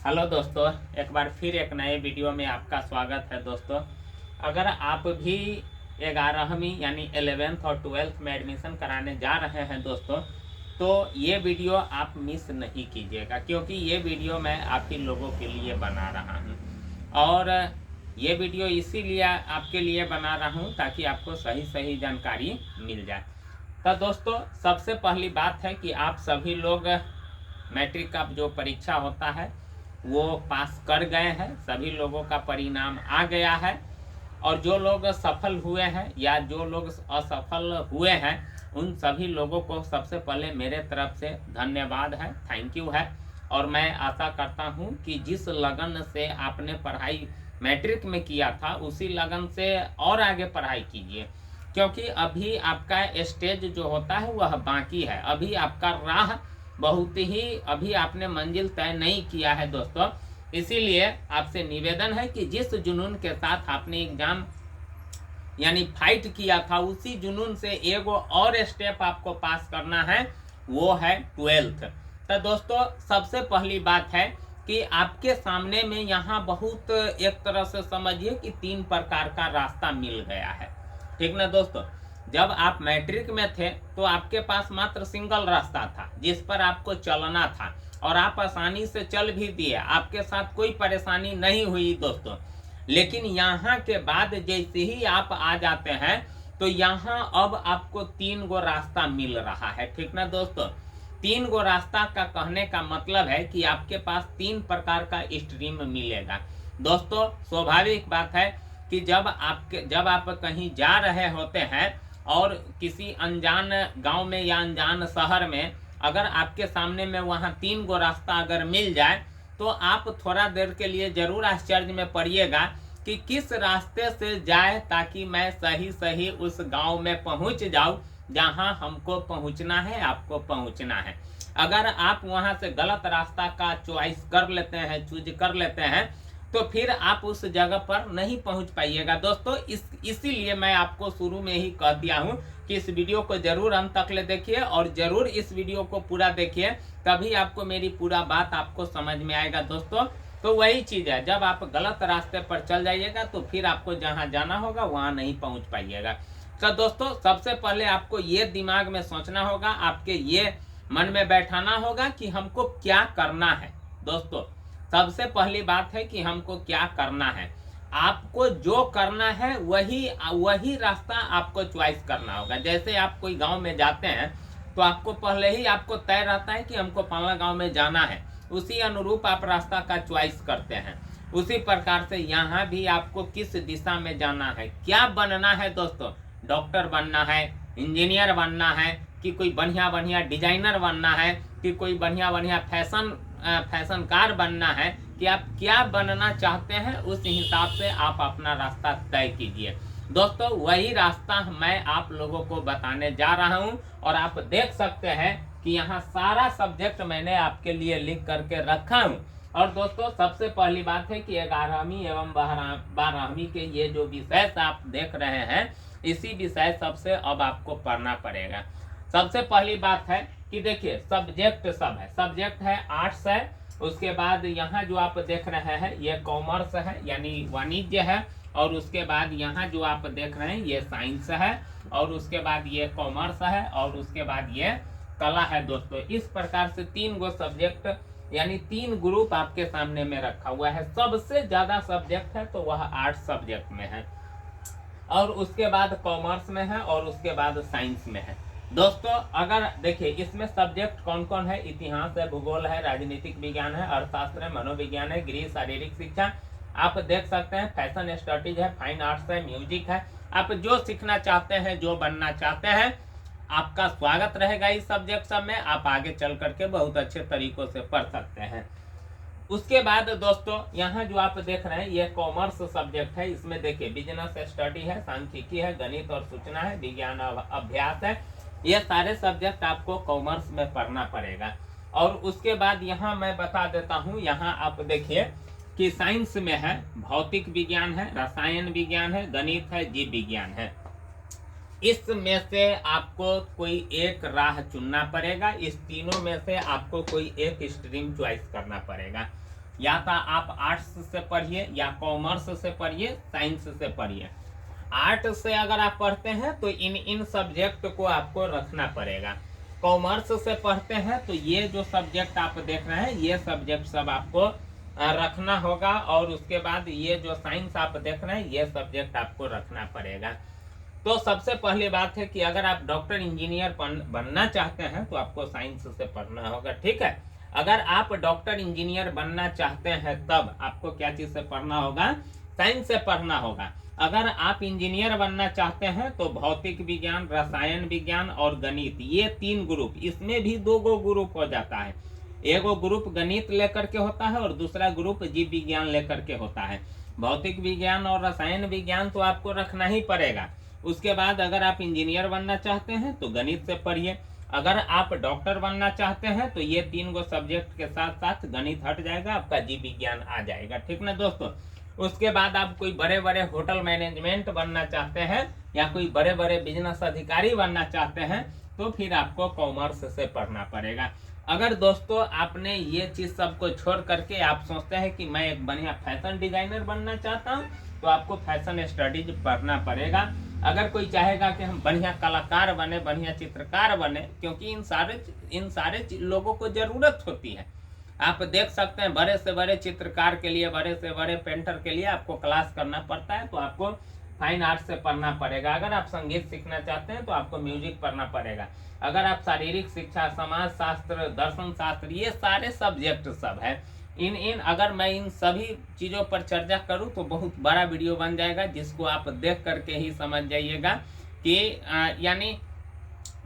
Hello दोस्तों, एक बार फिर एक नए वीडियो में आपका स्वागत है दोस्तों। अगर आप भी 11वीं यानी 11th और 12th में एडमिशन कराने जा रहे हैं दोस्तों, तो ये वीडियो आप मिस नहीं कीजिएगा, क्योंकि ये वीडियो मैं आप ही लोगों के लिए बना रहा हूँ। और ये वीडियो इसीलिए आपके लिए बना रहा हूँ ताकि आपको सही सही जानकारी मिल जाए। तो दोस्तों, सबसे पहली बात है कि आप सभी लोग मैट्रिक का जो परीक्षा होता है वो पास कर गए हैं। सभी लोगों का परिणाम आ गया है, और जो लोग सफल हुए हैं या जो लोग असफल हुए हैं, उन सभी लोगों को सबसे पहले मेरे तरफ से धन्यवाद है, थैंक यू है। और मैं आशा करता हूं कि जिस लगन से आपने पढ़ाई मैट्रिक में किया था, उसी लगन से और आगे पढ़ाई कीजिए, क्योंकि अभी आपका स्टेज जो होता है वह बाकी है। अभी आपका राह बहुत ही, अभी आपने मंजिल तय नहीं किया है दोस्तों। इसीलिए आपसे निवेदन है कि जिस जुनून के साथ आपने एग्जाम यानी फाइट किया था, उसी जुनून से एक और स्टेप आपको पास करना है, वो है 12th। तो दोस्तों, सबसे पहली बात है कि आपके सामने में यहाँ बहुत एक तरह से समझिए कि 3 प्रकार का रास्ता मिल गया है, ठीक ना दोस्तों। जब आप मैट्रिक में थे तो आपके पास मात्र सिंगल रास्ता था जिस पर आपको चलना था, और आप आसानी से चल भी दिए, आपके साथ कोई परेशानी नहीं हुई दोस्तों। लेकिन यहाँ के बाद जैसे ही आप आ जाते हैं, तो यहाँ अब आपको 3 गो रास्ता मिल रहा है, ठीक ना दोस्तों। 3 गो रास्ता का कहने का मतलब है कि आपके पास 3 प्रकार का स्ट्रीम मिलेगा दोस्तों। स्वाभाविक बात है कि जब आप कहीं जा रहे होते हैं और किसी अनजान गांव में या अनजान शहर में अगर आपके सामने में वहां 3 गो रास्ता अगर मिल जाए, तो आप थोड़ा देर के लिए जरूर आश्चर्य में पड़िएगा कि किस रास्ते से जाए ताकि मैं सही सही उस गांव में पहुंच जाऊं जहां हमको पहुंचना है, आपको पहुंचना है। अगर आप वहां से गलत रास्ता का चॉइस कर लेते हैं, चूज कर लेते हैं, तो फिर आप उस जगह पर नहीं पहुंच पाइएगा दोस्तों। इसीलिए मैं आपको शुरू में ही कह दिया हूं कि इस वीडियो को जरूर अंत तक ले देखिए, और जरूर इस वीडियो को पूरा देखिए, तभी आपको मेरी पूरा बात आपको समझ में आएगा दोस्तों। तो वही चीज है, जब आप गलत रास्ते पर चल जाइएगा तो फिर आपको जहां जाना होगा वहां नहीं पहुंच पाइएगा। तो दोस्तों, सबसे पहले आपको ये दिमाग में सोचना होगा, आपके ये मन में बैठाना होगा कि हमको क्या करना है दोस्तों। सबसे पहली बात है कि हमको क्या करना है। आपको जो करना है वही रास्ता आपको चॉइस करना होगा। जैसे आप कोई गांव में जाते हैं तो आपको पहले ही आपको तय रहता है कि हमको फलाना गांव में जाना है, उसी अनुरूप आप रास्ता का चॉइस करते हैं। उसी प्रकार से यहाँ भी आपको किस दिशा में जाना है, क्या बनना है दोस्तों। डॉक्टर बनना है, इंजीनियर बनना है, कि कोई बढ़िया बढ़िया डिजाइनर बनना है, कि कोई बढ़िया बढ़िया फैशनकार बनना है, कि आप क्या बनना चाहते हैं, उस हिसाब से आप अपना रास्ता तय कीजिए दोस्तों। वही रास्ता मैं आप लोगों को बताने जा रहा हूं, और आप देख सकते हैं कि यहाँ सारा सब्जेक्ट मैंने आपके लिए लिख करके रखा हूं। और दोस्तों, सबसे पहली बात है कि 11वीं एवं 12वीं के ये जो विषय आप देख रहे हैं, इसी विषय सबसे अब आपको पढ़ना पड़ेगा। सबसे पहली बात है कि देखिए, सब्जेक्ट सब है, सब्जेक्ट है आर्ट्स है। उसके बाद यहाँ जो आप देख रहे हैं ये कॉमर्स है यानी वाणिज्य है, और उसके बाद यहाँ जो आप देख रहे हैं ये साइंस है, और उसके बाद ये कॉमर्स है, और उसके बाद ये कला है दोस्तों। इस प्रकार से 3 गो सब्जेक्ट यानी 3 ग्रुप आपके सामने में रखा हुआ है। सबसे ज्यादा सब्जेक्ट है तो वह आर्ट्स सब्जेक्ट में है, और उसके बाद कॉमर्स में है, और उसके बाद साइंस में है दोस्तों। अगर देखिए इसमें सब्जेक्ट कौन कौन है, इतिहास है, भूगोल है, राजनीतिक विज्ञान है, अर्थशास्त्र है, मनोविज्ञान है, गृह शारीरिक शिक्षा, आप देख सकते हैं फैशन स्टडीज है, फाइन आर्ट्स है, म्यूजिक है। आप जो सीखना चाहते हैं, जो बनना चाहते हैं, आपका स्वागत रहेगा इस सब्जेक्ट सब में। आप आगे चल करके बहुत अच्छे तरीकों से पढ़ सकते हैं। उसके बाद दोस्तों, यहाँ जो आप देख रहे हैं ये कॉमर्स सब्जेक्ट है। इसमें देखिए बिजनेस स्टडी है, सांख्यिकी है, गणित और सूचना है, विज्ञान अभ्यास है। ये सारे सब्जेक्ट आपको कॉमर्स में पढ़ना पड़ेगा। और उसके बाद यहाँ मैं बता देता हूँ, यहाँ आप देखिए कि साइंस में है भौतिक विज्ञान है, रसायन विज्ञान है, गणित है, जीव विज्ञान है। इसमें से आपको कोई एक राह चुनना पड़ेगा, इस तीनों में से आपको कोई एक स्ट्रीम चॉइस करना पड़ेगा। या तो आप आर्ट्स से पढ़िए या कॉमर्स से पढ़िए, साइंस से पढ़िए। आर्ट से अगर आप पढ़ते हैं तो इन सब्जेक्ट को आपको रखना पड़ेगा। कॉमर्स से पढ़ते हैं तो ये जो सब्जेक्ट आप देख रहे हैं ये सब्जेक्ट सब आपको रखना होगा, और उसके बाद ये जो साइंस आप देख रहे हैं ये सब्जेक्ट आपको रखना पड़ेगा। तो सबसे पहली बात है कि अगर आप डॉक्टर इंजीनियर बनना चाहते हैं तो आपको साइंस से पढ़ना होगा, ठीक है। अगर आप डॉक्टर इंजीनियर बनना चाहते हैं तब आपको क्या चीज से पढ़ना होगा, साइंस से पढ़ना होगा। अगर आप इंजीनियर बनना चाहते हैं तो भौतिक विज्ञान, रसायन विज्ञान और गणित, ये 3 ग्रुप, इसमें भी 2 ग्रुप हो जाता है। एगो ग्रुप गणित लेकर के होता है और दूसरा ग्रुप जीव विज्ञान लेकर के होता है। भौतिक विज्ञान और रसायन विज्ञान तो आपको रखना ही पड़ेगा। उसके बाद अगर आप इंजीनियर बनना चाहते हैं तो गणित से पढ़िए। अगर आप डॉक्टर बनना चाहते हैं तो ये 3 गो सब्जेक्ट के साथ साथ गणित हट जाएगा, आपका जीव विज्ञान आ जाएगा, ठीक ना दोस्तों। उसके बाद आप कोई बड़े बड़े होटल मैनेजमेंट बनना चाहते हैं या कोई बड़े बड़े बिजनेस अधिकारी बनना चाहते हैं तो फिर आपको कॉमर्स से पढ़ना पड़ेगा। अगर दोस्तों आपने ये चीज सबको छोड़ करके आप सोचते हैं कि मैं एक बढ़िया फैशन डिजाइनर बनना चाहता हूँ तो आपको फैशन स्टडीज पढ़ना पड़ेगा। अगर कोई चाहेगा कि हम बढ़िया कलाकार बने, बढ़िया चित्रकार बने, क्योंकि इन सारे लोगों को जरूरत होती है। आप देख सकते हैं बड़े से बड़े चित्रकार के लिए, बड़े से बड़े पेंटर के लिए आपको क्लास करना पड़ता है, तो आपको फाइन आर्ट से पढ़ना पड़ेगा। अगर आप संगीत सीखना चाहते हैं तो आपको म्यूजिक पढ़ना पड़ेगा। अगर आप शारीरिक शिक्षा, समाज शास्त्र, दर्शन शास्त्र, ये सारे सब्जेक्ट सब है। अगर मैं इन सभी चीज़ों पर चर्चा करूं तो बहुत बड़ा वीडियो बन जाएगा, जिसको आप देख करके ही समझ जाइएगा कि यानी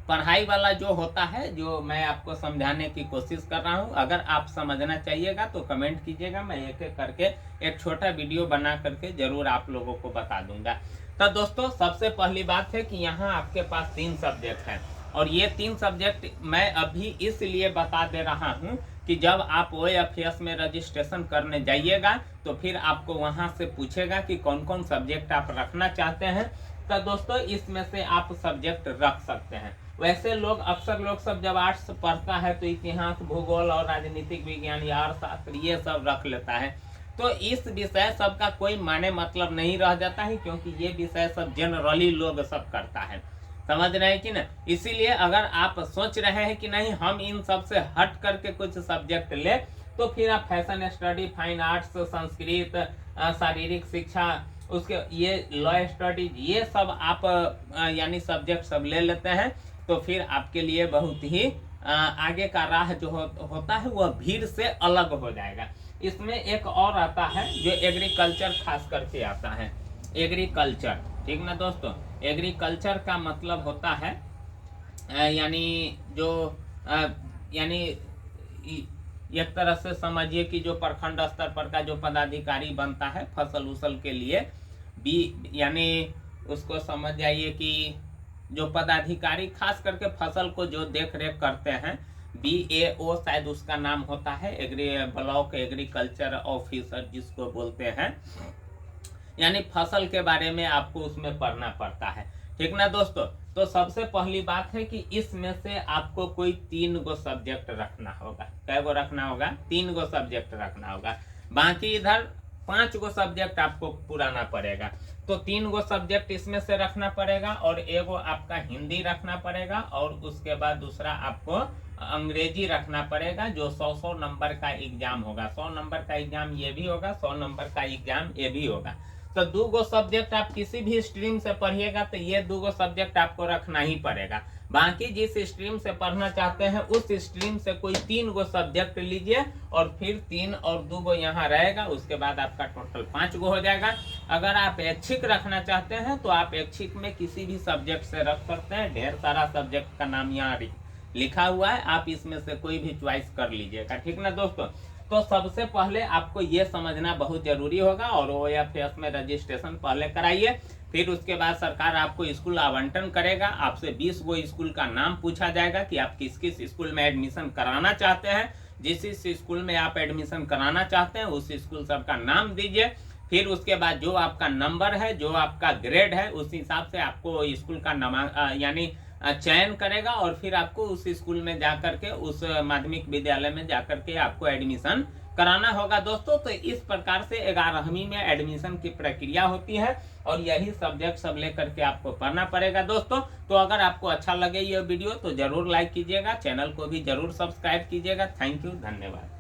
पढ़ाई वाला जो होता है, जो मैं आपको समझाने की कोशिश कर रहा हूं, अगर आप समझना चाहिएगा तो कमेंट कीजिएगा, मैं एक एक करके एक छोटा वीडियो बना करके जरूर आप लोगों को बता दूंगा। तो दोस्तों सबसे पहली बात है कि यहाँ आपके पास 3 सब्जेक्ट हैं, और ये 3 सब्जेक्ट मैं अभी इसलिए बता दे रहा हूँ कि जब आप OFS में रजिस्ट्रेशन करने जाइएगा तो फिर आपको वहाँ से पूछेगा कि कौन कौन सब्जेक्ट आप रखना चाहते हैं। तो दोस्तों इसमें से आप सब्जेक्ट रख सकते हैं। वैसे अक्सर लोग सब जब आर्ट्स पढ़ता है तो इतिहास, भूगोल और राजनीतिक विज्ञान या अर्थशास्त्र ये सब रख लेता है। तो इस विषय सब का कोई माने मतलब नहीं रह जाता है, क्योंकि ये विषय सब जनरली लोग सब करता है, समझ रहे हैं कि ना। इसीलिए अगर आप सोच रहे हैं कि नहीं हम इन सब से हट करके कुछ सब्जेक्ट ले, तो फिर आप fashion study, fine arts, Sanskrit, शारीरिक शिक्षा, उसके ये लॉ स्टडीज, ये सब आप यानी सब्जेक्ट सब ले लेते हैं तो फिर आपके लिए बहुत ही आगे का राह जो होता है वह भीड़ से अलग हो जाएगा। इसमें एक और आता है जो एग्रीकल्चर खास करके आता है, एग्रीकल्चर, ठीक ना दोस्तों। एग्रीकल्चर का मतलब होता है यानी जो यानी एक तरह से समझिए कि जो प्रखंड स्तर पर का जो पदाधिकारी बनता है फसल उसल के लिए भी, यानी उसको समझ जाइए कि जो पदाधिकारी खास करके फसल को जो देख रेख करते हैं, BAO शायद उसका नाम होता है, ब्लॉक एग्रीकल्चर ऑफिसर जिसको बोलते हैं, यानी फसल के बारे में आपको उसमें पढ़ना पड़ता है, ठीक ना दोस्तों। तो सबसे पहली बात है कि इसमें से आपको कोई 3 गो सब्जेक्ट रखना होगा। कै गो रखना होगा? 3 गो सब्जेक्ट रखना होगा। बाकी इधर 5 गो सब्जेक्ट आपको पुराना पड़ेगा। तो 3 गो सब्जेक्ट इसमें से रखना पड़ेगा, और एगो आपका हिंदी रखना पड़ेगा, और उसके बाद दूसरा आपको अंग्रेजी रखना पड़ेगा, जो 100 नंबर का एग्जाम होगा। 100 नंबर का एग्जाम ये भी होगा, 100 नंबर का एग्जाम ये भी होगा। तो 2 गो सब्जेक्ट आप किसी भी स्ट्रीम से पढ़िएगा तो ये 2 गो सब्जेक्ट आपको रखना ही पड़ेगा। बाकी जिस स्ट्रीम से पढ़ना चाहते हैं उस स्ट्रीम से कोई 3 गो सब्जेक्ट लीजिए, और फिर 3 और 2 गो यहाँ रहेगा, उसके बाद आपका टोटल 5 गो हो जाएगा। अगर आप ऐच्छिक रखना चाहते हैं तो आप ऐच्छिक में किसी भी सब्जेक्ट से रख सकते हैं। ढेर सारा सब्जेक्ट का नाम यहाँ लिखा हुआ है, आप इसमें से कोई भी च्वाइस कर लीजिएगा, ठीक ना दोस्तों। तो सबसे पहले आपको ये समझना बहुत जरूरी होगा, और OFS में रजिस्ट्रेशन पहले कराइए। फिर उसके बाद सरकार आपको स्कूल आवंटन करेगा, आपसे 20 गो स्कूल का नाम पूछा जाएगा कि आप किस किस स्कूल में एडमिशन कराना चाहते हैं। जिस स्कूल में आप एडमिशन कराना चाहते हैं उस स्कूल सबका नाम दीजिए। फिर उसके बाद जो आपका नंबर है, जो आपका ग्रेड है, उस हिसाब से आपको स्कूल का यानी चयन करेगा, और फिर आपको उस स्कूल में जाकर के, उस माध्यमिक विद्यालय में जाकर के आपको एडमिशन कराना होगा दोस्तों। तो इस प्रकार से 11वीं में एडमिशन की प्रक्रिया होती है और यही सब्जेक्ट सब लेकर के आपको पढ़ना पड़ेगा दोस्तों। तो अगर आपको अच्छा लगे ये वीडियो तो जरूर लाइक कीजिएगा, चैनल को भी जरूर सब्सक्राइब कीजिएगा। थैंक यू, धन्यवाद।